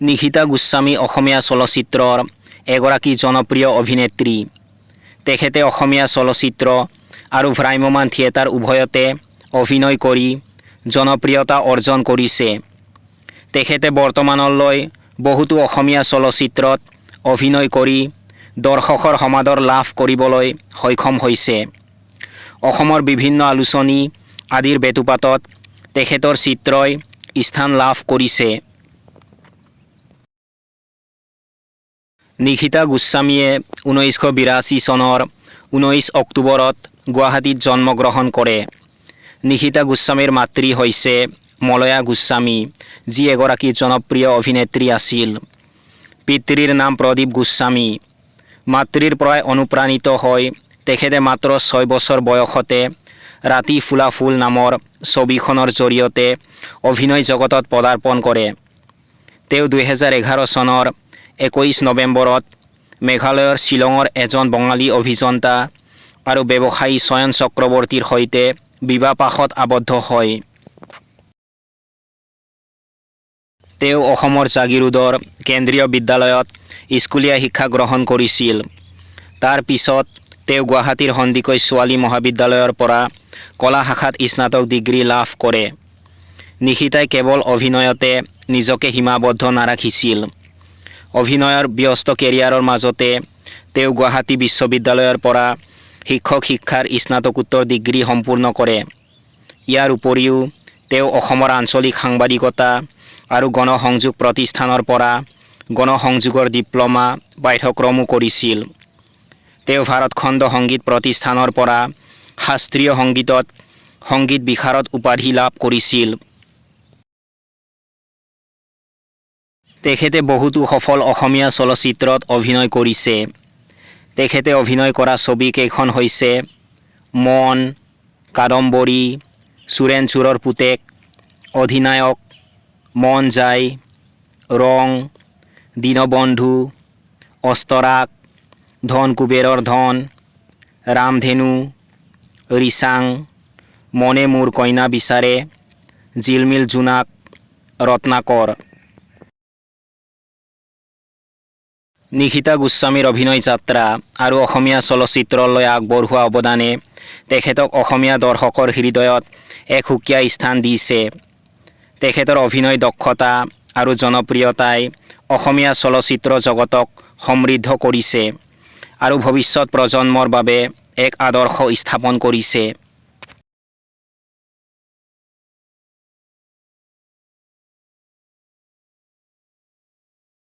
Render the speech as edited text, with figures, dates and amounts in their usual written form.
নিশিতা গোস্বামী অসমীয়া চলচ্চিত্ৰৰ এগৰাকী জনপ্ৰিয় অভিনেত্ৰী। তেখেতে অসমীয়া চলচ্চিত্ৰ আৰু ভ্ৰাম্যমাণ থিয়েটাৰ উভয়তে অভিনয় কৰি জনপ্ৰিয়তা অৰ্জন কৰিছে। তেখেতে বৰ্তমানলৈ বহুতো অসমীয়া চলচ্চিত্ৰত অভিনয় কৰি দৰ্শকৰ সমাদৰ লাভ কৰিবলৈ সক্ষম হৈছে। অসমৰ বিভিন্ন আলোচনী আদিৰ বেতুপাতত তেখেতৰ চিত্ৰই স্থান লাভ কৰিছে। নিশিতা গোস্বামীয়ে 1982 চনৰ 19 অক্টোবৰত গুৱাহাটীত জন্মগ্ৰহণ কৰে। নিশিতা গোস্বামীৰ মাতৃ হৈছে মলয়া গোস্বামী, যি এগৰাকী জনপ্ৰিয় অভিনেত্ৰী আছিল। পিতৃৰ নাম প্ৰদীপ গোস্বামী। মাতৃৰ পৰাই অনুপ্ৰাণিত হৈ তেখেতে মাত্ৰ 6 বছৰ বয়সতে ৰাতি ফুলা ফুল নামৰ ছবিখনৰ জৰিয়তে অভিনয় জগতত পদাৰ্পণ কৰে। তেওঁ 2011 চনৰ 21 নৱেম্বৰত মেঘালয়ৰ শ্বিলঙৰ এজন বঙালী অভিযন্তা আৰু ব্যৱসায়ী চয়ন চক্ৰৱৰ্তীৰ সৈতে বিবাহপাশত আবদ্ধ হয়। তেওঁ অসমৰ জাগিৰোডৰ কেন্দ্ৰীয় বিদ্যালয়ত স্কুলীয়া শিক্ষা গ্ৰহণ কৰিছিল। তাৰ পিছত তেওঁ গুৱাহাটীৰ সন্দিকৈ ছোৱালী মহাবিদ্যালয়ৰ পৰা কলা শাখাত স্নাতক ডিগ্ৰী লাভ কৰে। নিশিতাই কেৱল অভিনয়তে নিজকে সীমাবদ্ধ নাৰাখিছিল। অভিনয়ৰ ব্যস্ত কেৰিয়াৰৰ মাজতে তেওঁ গুৱাহাটী বিশ্ববিদ্যালয়ৰ পৰা শিক্ষক শিক্ষাৰ স্নাতকোত্তৰ ডিগ্ৰী সম্পূৰ্ণ কৰে। ইয়াৰ উপৰিও তেওঁ অসমৰ আঞ্চলিক সাংবাদিকতা আৰু গণসংযোগ প্ৰতিষ্ঠানৰ পৰা গণসংযোগৰ ডিপ্ল'মা পাঠ্যক্ৰমো কৰিছিল। তেওঁ ভাৰতখণ্ড সংগীত প্ৰতিষ্ঠানৰ পৰা শাস্ত্ৰীয় সংগীতত সংগীত বিশাৰদ উপাধি লাভ কৰিছিল। তেখেতে বহুতো সফল অসমীয়া চলচ্চিত্ৰত অভিনয় কৰিছে। তেখেতে অভিনয় কৰা ছবি কেইখন হৈছে মন, কাদম্বৰী, চোৰেণ চোৰৰ পুতেক, অধিনায়ক, মন যায়, ৰং, দীনবন্ধু, অস্তৰাগ, ধন কুবেৰৰ ধন, ৰামধেনু, ৰিচাং, মনে মোৰ কইনা বিচাৰে, জিলমিল জোনাক, ৰত্নাকৰ। নিশিতা গোস্বামীৰ অভিনয় যাত্ৰা আৰু অসমীয়া চলচ্চিত্ৰলৈ আগবঢ়োৱা অৱদানে তেখেতক অসমীয়া দৰ্শকৰ হৃদয়ত এক সুকীয়া স্থান দিছে। তেখেতৰ অভিনয় দক্ষতা আৰু জনপ্ৰিয়তাই অসমীয়া চলচ্চিত্ৰ জগতক সমৃদ্ধ কৰিছে আৰু ভৱিষ্যত প্ৰজন্মৰ বাবে এক আদৰ্শ স্থাপন কৰিছে।